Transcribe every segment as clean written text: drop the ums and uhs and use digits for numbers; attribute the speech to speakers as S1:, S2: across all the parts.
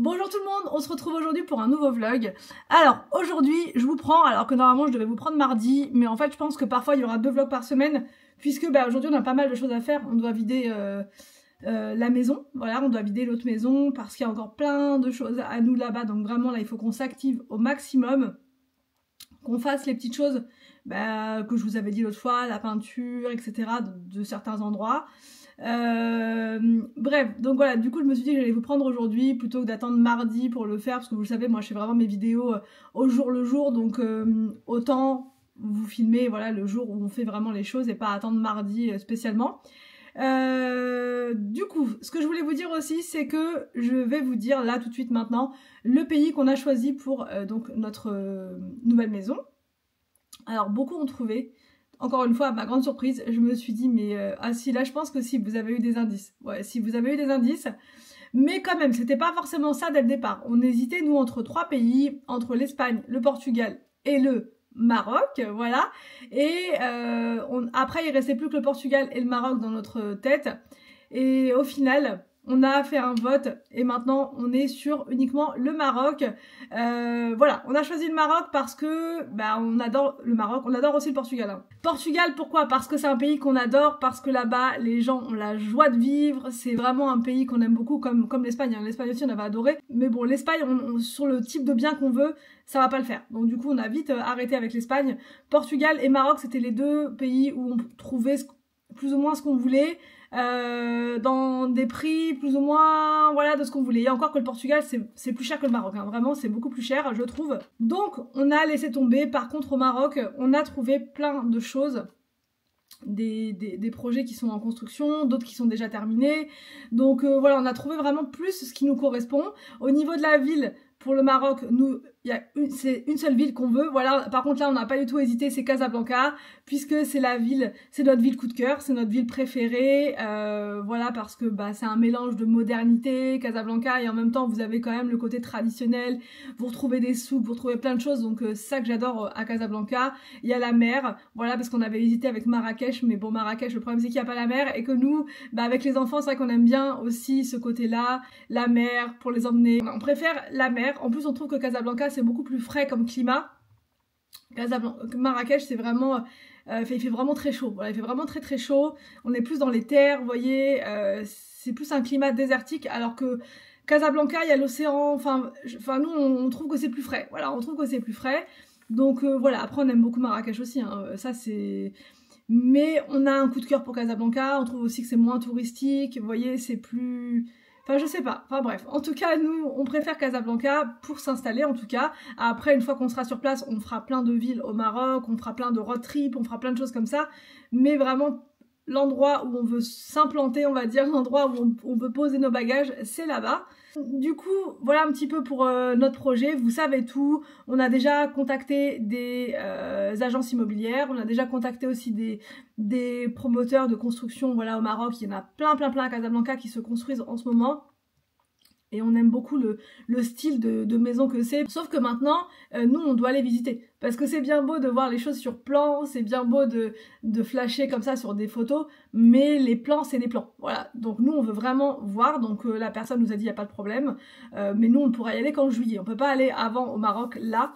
S1: Bonjour tout le monde, on se retrouve aujourd'hui pour un nouveau vlog. Alors aujourd'hui je vous prends, alors que normalement je devais vous prendre mardi, mais en fait je pense que parfois il y aura 2 vlogs par semaine, puisque aujourd'hui on a pas mal de choses à faire. On doit vider la maison, voilà, on doit vider l'autre maison parce qu'il y a encore plein de choses à nous là-bas, donc vraiment là il faut qu'on s'active au maximum, qu'on fasse les petites choses que je vous avais dit l'autre fois, la peinture, etc. de certains endroits. Bref, donc voilà, du coup je me suis dit que j'allais vous prendre aujourd'hui plutôt que d'attendre mardi pour le faire, parce que vous le savez, moi je fais vraiment mes vidéos au jour le jour, donc autant vous filmer voilà, le jour où on fait vraiment les choses et pas attendre mardi spécialement. Du coup, ce que je voulais vous dire aussi, c'est que je vais vous dire là tout de suite maintenant le pays qu'on a choisi pour donc notre nouvelle maison. Alors beaucoup ont trouvé. Encore une fois, à ma grande surprise, je me suis dit, mais ah si, là je pense que si, vous avez eu des indices. Ouais, si vous avez eu des indices. Mais quand même, c'était pas forcément ça dès le départ. On hésitait, nous, entre 3 pays, entre l'Espagne, le Portugal et le Maroc, voilà. Et après, il restait plus que le Portugal et le Maroc dans notre tête. Et au final, on a fait un vote et maintenant on est sur uniquement le Maroc. Voilà, on a choisi le Maroc parce que on adore le Maroc, on adore aussi le Portugal. Hein. Portugal, pourquoi? Parce que c'est un pays qu'on adore, parce que là-bas les gens ont la joie de vivre, c'est vraiment un pays qu'on aime beaucoup, comme l'Espagne. Hein. L'Espagne aussi on avait adoré, mais bon l'Espagne, sur le type de bien qu'on veut, ça va pas le faire. Donc du coup on a vite arrêté avec l'Espagne. Portugal et Maroc, c'était les 2 pays où on trouvait plus ou moins ce qu'on voulait. Dans des prix plus ou moins voilà de ce qu'on voulait. Et encore que le Portugal c'est plus cher que le Maroc, hein. Vraiment c'est beaucoup plus cher je trouve. Donc on a laissé tomber. Par contre au Maroc on a trouvé plein de choses, des projets qui sont en construction, d'autres qui sont déjà terminés. Donc voilà, on a trouvé vraiment plus ce qui nous correspond. Au niveau de la ville, pour le Maroc, nous, c'est une seule ville qu'on veut. Voilà. Par contre, là, on n'a pas du tout hésité, c'est Casablanca, puisque c'est notre ville coup de cœur, c'est notre ville préférée. Voilà, parce que c'est un mélange de modernité, Casablanca, et en même temps, vous avez quand même le côté traditionnel. Vous retrouvez des souks, vous retrouvez plein de choses. Donc, c'est ça que j'adore à Casablanca. Il y a la mer, voilà, parce qu'on avait hésité avec Marrakech, mais bon, Marrakech, le problème c'est qu'il n'y a pas la mer, et que nous, avec les enfants, c'est vrai qu'on aime bien aussi ce côté-là, la mer, pour les emmener. On préfère la mer. En plus, on trouve que Casablanca, c'est beaucoup plus frais comme climat. Marrakech, c'est vraiment... il fait vraiment très chaud. Voilà, il fait vraiment très très chaud. On est plus dans les terres, vous voyez. C'est plus un climat désertique, alors que Casablanca, il y a l'océan. Enfin, nous, on trouve que c'est plus frais. Voilà, on trouve que c'est plus frais. Donc voilà, après, on aime beaucoup Marrakech aussi. Hein. Ça, c'est... Mais on a un coup de cœur pour Casablanca. On trouve aussi que c'est moins touristique. Vous voyez, c'est plus... Enfin, je sais pas. Enfin bref. En tout cas, nous, on préfère Casablanca pour s'installer, en tout cas. Après, une fois qu'on sera sur place, on fera plein de villes au Maroc, on fera plein de road trips, on fera plein de choses comme ça. Mais vraiment, l'endroit où on veut s'implanter, on va dire, l'endroit où on veut poser nos bagages, c'est là-bas. Du coup, voilà un petit peu pour notre projet. Vous savez tout. On a déjà contacté des agences immobilières. On a déjà contacté aussi des promoteurs de construction. Voilà, au Maroc, il y en a plein à Casablanca qui se construisent en ce moment. Et on aime beaucoup le style de maison que c'est. Sauf que maintenant, nous, on doit les visiter. Parce que c'est bien beau de voir les choses sur plan, c'est bien beau de flasher comme ça sur des photos, mais les plans, c'est les plans. Voilà. Donc nous, on veut vraiment voir. Donc la personne nous a dit, il n'y a pas de problème. Mais nous, on pourra y aller qu'en juillet. On peut pas aller avant au Maroc, là.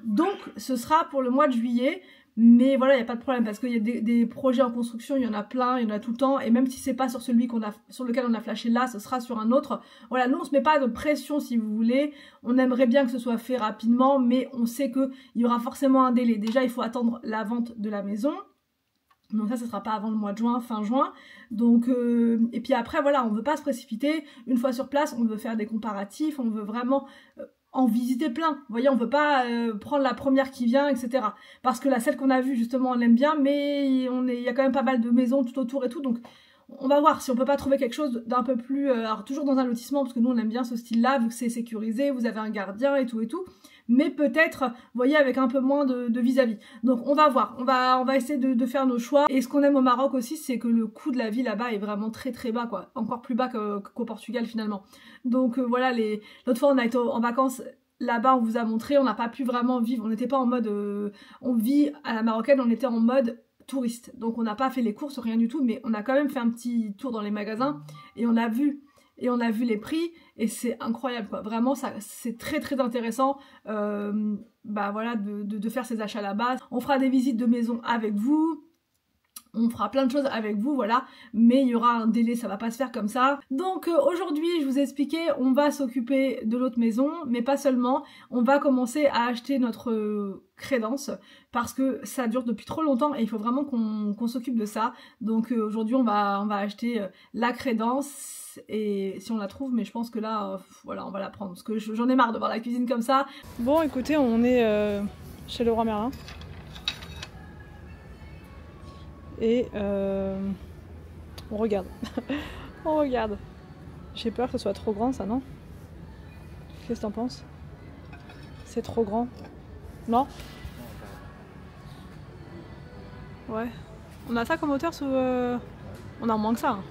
S1: Donc, ce sera pour le mois de juillet. Mais voilà, il n'y a pas de problème parce qu'il y a des projets en construction, il y en a plein, il y en a tout le temps. Et même si c'est pas sur sur lequel on a flashé là, ce sera sur un autre. Voilà, nous on se met pas de pression si vous voulez. On aimerait bien que ce soit fait rapidement, mais on sait qu'il y aura forcément un délai. Déjà, il faut attendre la vente de la maison. Donc ça sera pas avant le mois de juin, fin juin. Donc et puis après voilà, on veut pas se précipiter. Une fois sur place, on veut faire des comparatifs, on veut vraiment en visiter plein. Vous voyez, on veut pas prendre la première qui vient, etc. Parce que celle qu'on a vue justement, on l'aime bien, mais il y a quand même pas mal de maisons tout autour et tout, donc on va voir si on peut pas trouver quelque chose d'un peu plus... alors toujours dans un lotissement, parce que nous on aime bien ce style-là, vu que c'est sécurisé, vous avez un gardien et tout, mais peut-être, vous voyez, avec un peu moins de vis-à-vis. Donc on va voir, on va essayer de faire nos choix. Et ce qu'on aime au Maroc aussi, c'est que le coût de la vie là-bas est vraiment très bas, quoi. Encore plus bas qu'au Portugal finalement. Donc voilà, l'autre fois on a été en vacances là-bas, on vous a montré, on n'a pas pu vraiment vivre, on n'était pas en mode... on vit à la marocaine, on était en mode touriste. Donc on n'a pas fait les courses, rien du tout, mais on a quand même fait un petit tour dans les magasins et on a vu et on a vu les prix et c'est incroyable quoi. Vraiment ça c'est très très intéressant bah voilà de faire ces achats là-bas. On fera des visites de maison avec vous. On fera plein de choses avec vous, voilà, mais il y aura un délai, ça va pas se faire comme ça. Donc aujourd'hui, je vous ai expliqué, on va s'occuper de l'autre maison, mais pas seulement. On va commencer à acheter notre crédence, parce que ça dure depuis trop longtemps et il faut vraiment qu'on s'occupe de ça. Donc aujourd'hui, on va acheter la crédence, et si on la trouve, mais je pense que là, voilà, on va la prendre, parce que j'en ai marre de voir la cuisine comme ça. Bon, écoutez, on est chez Leroy Merlin. Et on regarde. On regarde. J'ai peur que ce soit trop grand ça, non? Qu'est-ce que t'en penses? C'est trop grand? Non? Ouais. On a ça comme hauteur sous... On a moins que ça. Hein.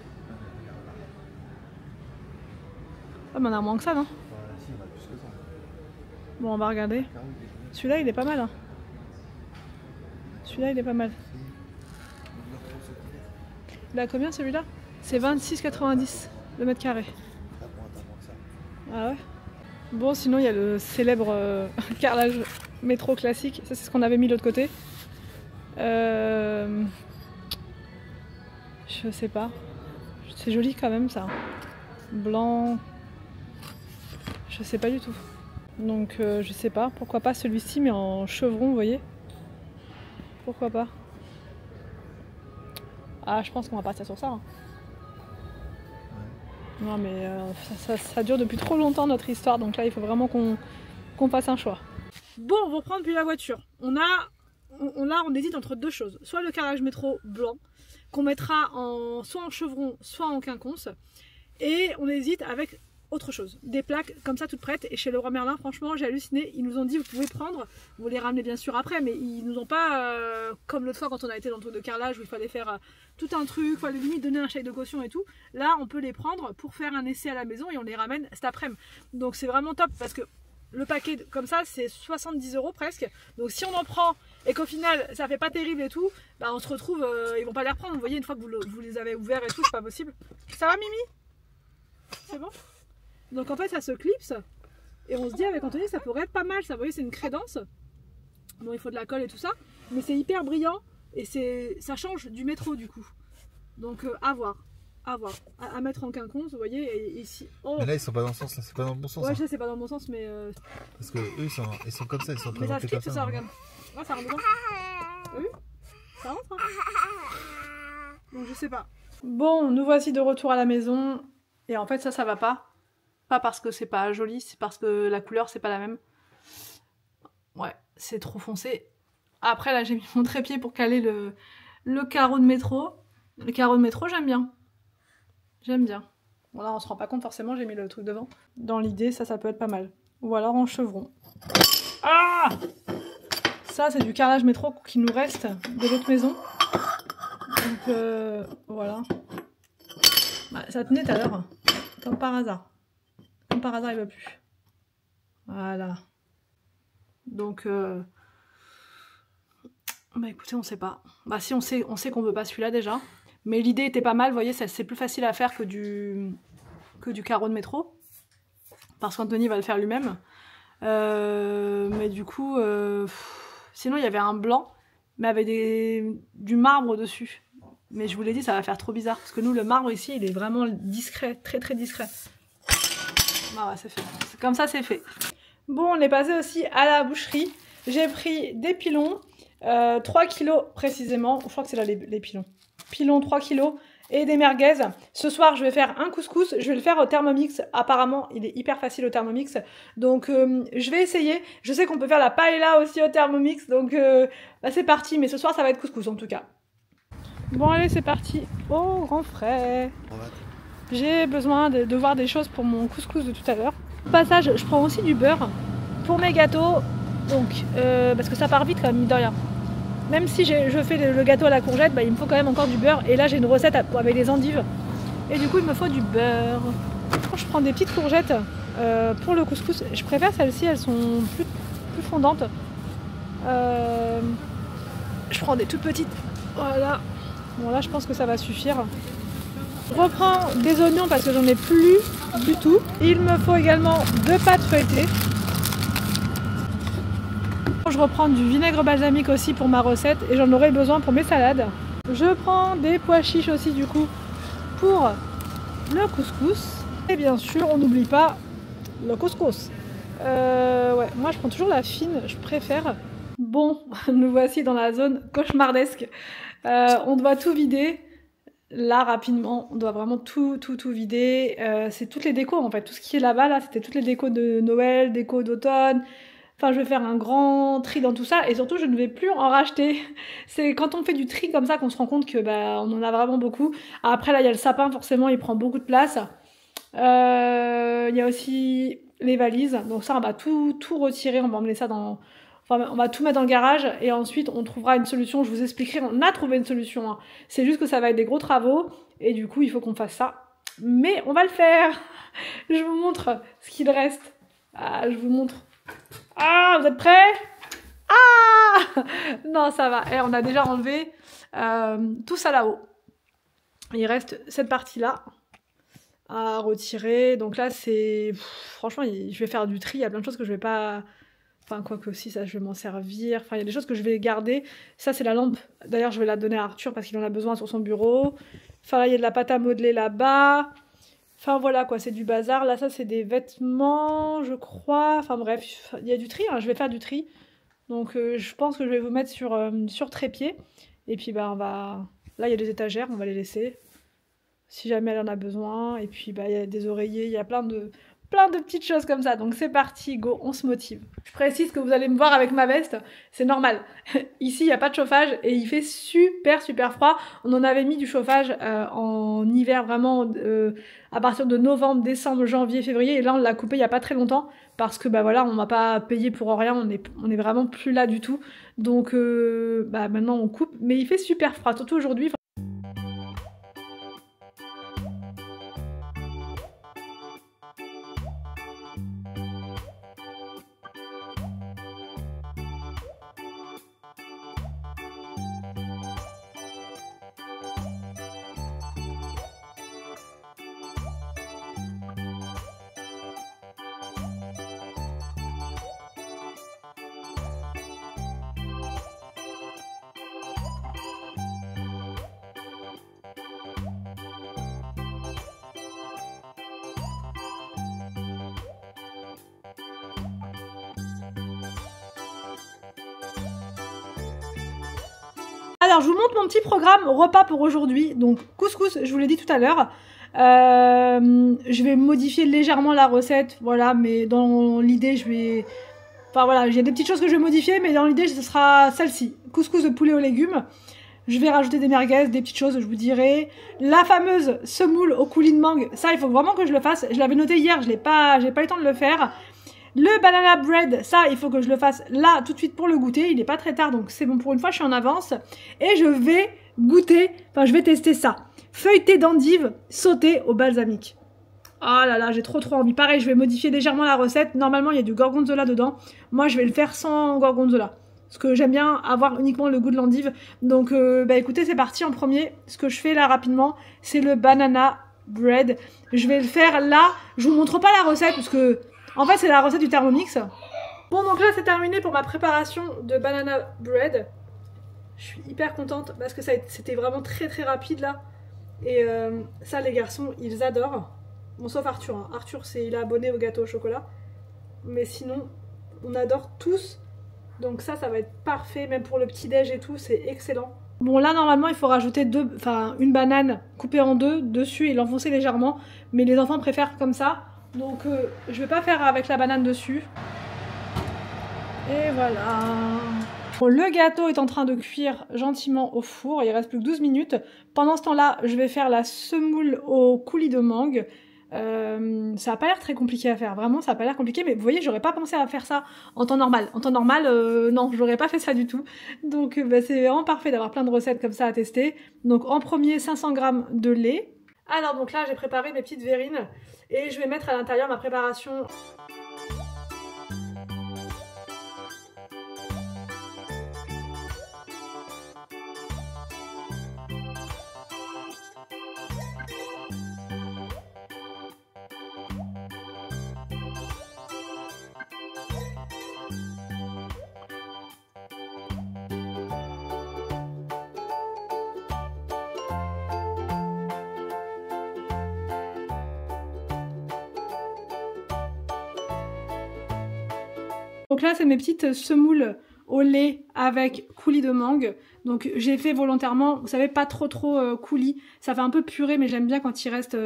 S1: Ah mais on a moins que ça, non? Bon, on va regarder. Celui-là il est pas mal. Hein. Celui-là il est pas mal. Il a combien celui-là? C'est 26,90 le mètre carré. Ah ouais? Bon, sinon il y a le célèbre carrelage métro classique. Ça c'est ce qu'on avait mis de l'autre côté. Je sais pas. C'est joli quand même ça. Blanc. Je sais pas du tout. Donc je sais pas. Pourquoi pas celui-ci mais en chevron, vous voyez? Pourquoi pas? Ah, je pense qu'on va partir sur ça. Hein. Ouais. Non, mais ça dure depuis trop longtemps notre histoire, donc là il faut vraiment qu'on fasse un choix. Bon, on va reprendre depuis la voiture. On hésite entre deux choses. Soit le carrelage métro blanc, qu'on mettra soit en chevron, soit en quinconce. Et on hésite avec autre chose. Des plaques comme ça toutes prêtes. Et chez Leroy Merlin, franchement, j'ai halluciné. Ils nous ont dit, vous pouvez prendre. Vous les ramenez bien sûr après, mais ils nous ont pas, comme l'autre fois quand on a été dans le truc de carrelage où il fallait faire tout un truc, il fallait limite donner un chèque de caution et tout. Là, on peut les prendre pour faire un essai à la maison et on les ramène cet après-midi. Donc c'est vraiment top parce que le paquet comme ça, c'est 70 € presque. Donc si on en prend et qu'au final, ça fait pas terrible et tout, bah on se retrouve, ils vont pas les reprendre. Vous voyez, une fois que vous les avez ouverts et tout, c'est pas possible. Ça va, Mimi? C'est bon? Donc en fait ça se clipse et on se dit avec Anthony ça pourrait être pas mal ça, vous voyez c'est une crédence. Bon il faut de la colle et tout ça, mais c'est hyper brillant et ça change du métro du coup. Donc à voir, à mettre en quinconce, vous voyez, et ici... Oh. Mais
S2: là ils sont pas dans le sens, c'est pas dans le bon sens.
S1: Ouais je sais c'est pas dans le bon sens mais...
S2: Parce que eux ils sont comme ça, ils sont
S1: mais
S2: présentés comme ça.
S1: Regarde. Ouais ça rentre dedans. T'as vu? Ça rentre hein. Donc je sais pas. Bon nous voici de retour à la maison et en fait ça va pas. Pas parce que c'est pas joli, c'est parce que la couleur c'est pas la même. Ouais, c'est trop foncé. Après là j'ai mis mon trépied pour caler le carreau de métro. Le carreau de métro j'aime bien. J'aime bien. Bon là on se rend pas compte forcément, j'ai mis le truc devant. Dans l'idée ça peut être pas mal. Ou alors en chevron. Ah! Ça c'est du carrelage métro qui nous reste de l'autre maison. Donc voilà. Bah, ça tenait tout à l'heure. Comme par hasard. Par hasard il va plus. Voilà. Donc bah écoutez on sait pas. Bah si on sait qu'on veut pas celui-là déjà. Mais l'idée était pas mal, vous voyez, c'est plus facile à faire que du carreau de métro. Parce qu'Anthony va le faire lui-même. Mais du coup sinon il y avait un blanc mais avec du marbre dessus. Mais je vous l'ai dit ça va faire trop bizarre. Parce que nous le marbre ici il est vraiment discret, très très discret. Ah ouais, c'est fait. Comme ça, c'est fait. Bon, on est passé aussi à la boucherie. J'ai pris des pilons, 3 kilos précisément. Je crois que c'est là les pilons. Pilons 3 kilos et des merguez. Ce soir, je vais faire un couscous. Je vais le faire au Thermomix. Apparemment, il est hyper facile au Thermomix. Donc, je vais essayer. Je sais qu'on peut faire la paella aussi au Thermomix. Donc, bah, c'est parti. Mais ce soir, ça va être couscous en tout cas. Bon, allez, c'est parti. Oh, grand frais. J'ai besoin de voir des choses pour mon couscous de tout à l'heure. Au passage, je prends aussi du beurre pour mes gâteaux, donc parce que ça part vite quand même, mine de rien. Même si je fais le gâteau à la courgette, bah, il me faut quand même encore du beurre. Et là, j'ai une recette avec des endives. Et du coup, il me faut du beurre. Quand je prends des petites courgettes pour le couscous, je préfère celles-ci, elles sont plus fondantes. Je prends des toutes petites. Voilà. Bon, là, je pense que ça va suffire. Je reprends des oignons parce que j'en ai plus. du tout. Il me faut également 2 pâtes feuilletées. Je reprends du vinaigre balsamique aussi pour ma recette et j'en aurai besoin pour mes salades. Je prends des pois chiches aussi du coup pour le couscous. Et bien sûr, on n'oublie pas le couscous. Ouais, moi je prends toujours la fine, je préfère. Bon, nous voici dans la zone cauchemardesque. On doit tout vider. Là, rapidement, on doit vraiment tout vider. C'est toutes les décos en fait. Tout ce qui est là-bas, là, c'était toutes les décos de Noël, décos d'automne. Enfin, je vais faire un grand tri dans tout ça et surtout, je ne vais plus en racheter. C'est quand on fait du tri comme ça qu'on se rend compte que bah, on en a vraiment beaucoup. Après, là, il y a le sapin, forcément, il prend beaucoup de place. Il y a aussi les valises. Donc ça, on va tout retirer. On va emmener ça dans... Enfin, on va tout mettre dans le garage et ensuite, on trouvera une solution. Je vous expliquerai. On a trouvé une solution. Hein. C'est juste que ça va être des gros travaux et du coup, il faut qu'on fasse ça. Mais on va le faire. Je vous montre ce qu'il reste. Ah, je vous montre. Ah, vous êtes prêts? Ah! Non, ça va. Et on a déjà enlevé tout ça là-haut. Il reste cette partie-là à retirer. Donc là, c'est... Franchement, je vais faire du tri. Il y a plein de choses que je vais pas... Enfin, quoi que si, ça, je vais m'en servir. Enfin, il y a des choses que je vais garder. Ça, c'est la lampe. D'ailleurs, je vais la donner à Arthur parce qu'il en a besoin sur son bureau. Enfin, là, il y a de la pâte à modeler là-bas. Enfin voilà quoi, c'est du bazar. Là, ça, c'est des vêtements, je crois. Enfin bref, il y a du tri, hein. Je vais faire du tri. Donc, je pense que je vais vous mettre sur trépied. Et puis, bah, on va... Là, il y a des étagères, on va les laisser. Si jamais elle en a besoin. Et puis, bah, il y a des oreillers, il y a plein de petites choses comme ça. Donc, c'est parti, go, on se motive. Je précise que vous allez me voir avec ma veste. C'est normal. Ici, il n'y a pas de chauffage et il fait super froid. On en avait mis du chauffage en hiver, vraiment... à partir de novembre, décembre, janvier, février, et là on l'a coupé il n'y a pas très longtemps, parce que bah voilà, on m'a pas payé pour rien, on est vraiment plus là du tout, donc bah maintenant on coupe, mais il fait super froid, surtout aujourd'hui. Alors, je vous montre mon petit programme repas pour aujourd'hui. Donc, couscous, je vous l'ai dit tout à l'heure. Je vais modifier légèrement la recette, voilà, mais dans l'idée, je vais... Enfin, voilà, il y a des petites choses que je vais modifier, mais dans l'idée, ce sera celle-ci. Couscous de poulet aux légumes. Je vais rajouter des merguez, des petites choses, je vous dirai. La fameuse semoule au coulis de mangue, ça, il faut vraiment que je le fasse. Je l'avais noté hier, j'ai pas eu le temps de le faire. Le banana bread, ça, il faut que je le fasse là, tout de suite pour le goûter. Il n'est pas très tard, donc c'est bon pour une fois, je suis en avance. Et je vais goûter, enfin, je vais tester ça. Feuilleté d'endive sauté au balsamique. Oh là là, j'ai trop envie. Pareil, je vais modifier légèrement la recette. Normalement, il y a du gorgonzola dedans. Moi, je vais le faire sans gorgonzola. Parce que j'aime bien avoir uniquement le goût de l'endive. Donc, bah écoutez, c'est parti. En premier, ce que je fais là rapidement, c'est le banana bread. Je vais le faire là. Je vous montre pas la recette parce que... En fait, c'est la recette du Thermomix. Bon, donc là, c'est terminé pour ma préparation de banana bread. Je suis hyper contente parce que c'était vraiment très rapide là. Et ça, les garçons, ils adorent. Bon, sauf Arthur. Hein. Arthur, il est abonné au gâteau au chocolat. Mais sinon, on adore tous. Donc ça va être parfait. Même pour le petit-déj et tout, c'est excellent. Bon, là, normalement, il faut rajouter une banane coupée en deux dessus et l'enfoncer légèrement. Mais les enfants préfèrent comme ça. Donc je vais pas faire avec la banane dessus. Et voilà. Bon, le gâteau est en train de cuire gentiment au four. Il reste plus que 12 minutes. Pendant ce temps-là, je vais faire la semoule au coulis de mangue. Ça a pas l'air très compliqué à faire. Vraiment, ça a pas l'air compliqué. Mais vous voyez, j'aurais pas pensé à faire ça en temps normal. En temps normal, non, j'aurais pas fait ça du tout. Donc bah, c'est vraiment parfait d'avoir plein de recettes comme ça à tester. Donc en premier, 500 g de lait. Alors donc là, j'ai préparé mes petites verrines. Et je vais mettre à l'intérieur ma préparation.
S3: Donc là, c'est mes petites semoules au lait avec coulis de mangue. Donc j'ai fait volontairement, vous savez, pas trop coulis. Ça fait un peu purée, mais j'aime bien quand il reste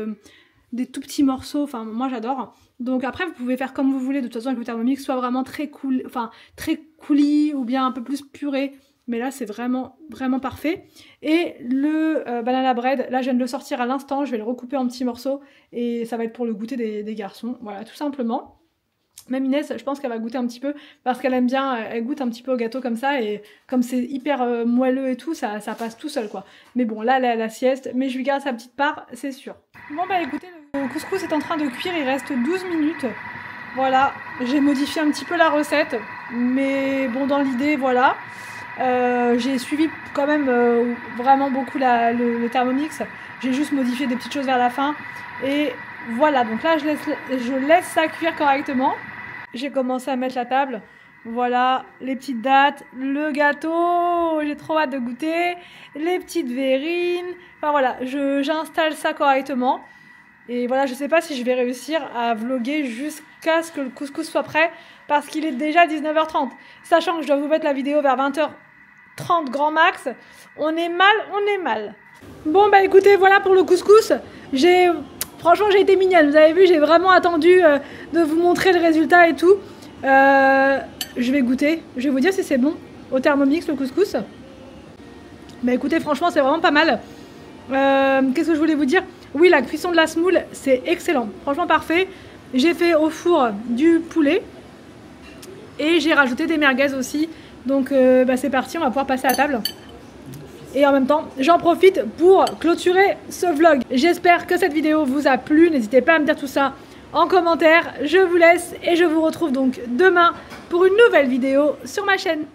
S3: des tout petits morceaux. Enfin, moi j'adore. Donc après, vous pouvez faire comme vous voulez. De toute façon, avec le Thermomix, soit vraiment très cool, enfin très coulis ou bien un peu plus purée. Mais là, c'est vraiment parfait. Et le banana bread, là, je viens de le sortir à l'instant. Je vais le recouper en petits morceaux et ça va être pour le goûter des garçons. Voilà, tout simplement. Même Inès, je pense qu'elle va goûter un petit peu parce qu'elle aime bien, elle goûte un petit peu au gâteau comme ça et comme c'est hyper moelleux et tout, ça passe tout seul quoi. Mais bon, là, elle est à la sieste, mais je lui garde sa petite part, c'est sûr. Bon bah écoutez, le couscous est en train de cuire, il reste 12 minutes. Voilà, j'ai modifié un petit peu la recette, mais bon, dans l'idée, voilà. J'ai suivi quand même vraiment beaucoup le Thermomix. J'ai juste modifié des petites choses vers la fin. Et voilà, donc là, je laisse ça cuire correctement. J'ai commencé à mettre la table. Voilà, les petites dattes, le gâteau, j'ai trop hâte de goûter, les petites verrines. Enfin voilà, j'installe ça correctement. Et voilà, je sais pas si je vais réussir à vlogger jusqu'à ce que le couscous soit prêt, parce qu'il est déjà 19h30. Sachant que je dois vous mettre la vidéo vers 20h30 grand max. On est mal. Bon bah écoutez, voilà pour le couscous. Franchement, j'ai été mignonne. Vous avez vu, j'ai vraiment attendu de vous montrer le résultat et tout. Je vais goûter. Je vais vous dire si c'est bon au Thermomix, le couscous. Bah écoutez, franchement, c'est vraiment pas mal. Qu'est-ce que je voulais vous dire? Oui, la cuisson de la semoule, c'est excellent. Franchement, parfait. J'ai fait au four du poulet. Et j'ai rajouté des merguez aussi. Donc, bah, c'est parti, on va pouvoir passer à table. Et en même temps, j'en profite pour clôturer ce vlog. J'espère que cette vidéo vous a plu. N'hésitez pas à me dire tout ça en commentaire. Je vous laisse et je vous retrouve donc demain pour une nouvelle vidéo sur ma chaîne.